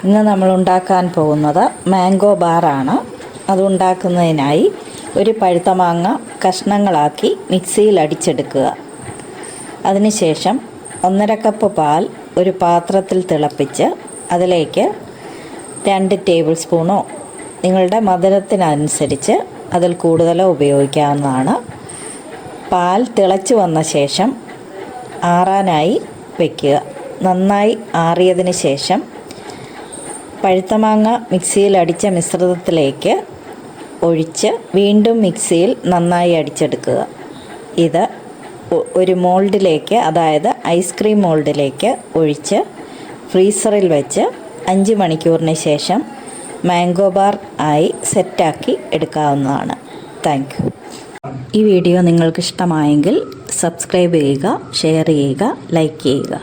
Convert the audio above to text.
ഇന്ന് നമ്മൾ ഉണ്ടാക്കാൻ പോകുന്നത് മാംഗോ ബാറാണ്. അതുണ്ടാക്കുന്നതിനായി ഒരു പഴുത്ത മാങ്ങ കഷ്ണങ്ങളാക്കി മിക്സിയിൽ അടിച്ചെടുക്കുക. അതിനുശേഷം 1.5 കപ്പ് പാൽ ഒരു പാത്രത്തിൽ തിളപ്പിച്ച് അതിലേക്ക് 2 ടേബിൾ സ്പൂണോ നിങ്ങളുടെ മധുരത്തിനനുസരിച്ച് അതിൽ കൂടുതലോ ഉപയോഗിക്കാവുന്നതാണ്. പാൽ തിളച്ച് വന്ന ശേഷം ആറാനായി വയ്ക്കുക. നന്നായി ആറിയതിന് ശേഷം പഴുത്ത മാങ്ങ മിക്സിയിൽ അടിച്ച മിശ്രിതത്തിലേക്ക് ഒഴിച്ച് വീണ്ടും മിക്സിയിൽ നന്നായി അടിച്ചെടുക്കുക. ഇത് ഒരു മോൾഡിലേക്ക്, അതായത് ഐസ്ക്രീം മോൾഡിലേക്ക് ഒഴിച്ച് ഫ്രീസറിൽ വെച്ച് 5 മണിക്കൂറിന് ശേഷം മാംഗോ ബാർ ആയി സെറ്റാക്കി എടുക്കാവുന്നതാണ്. Thank you. ഈ വീഡിയോ നിങ്ങൾക്ക് ഇഷ്ടമായെങ്കിൽ സബ്സ്ക്രൈബ് ചെയ്യുക, ഷെയർ ചെയ്യുക, ലൈക്ക് ചെയ്യുക.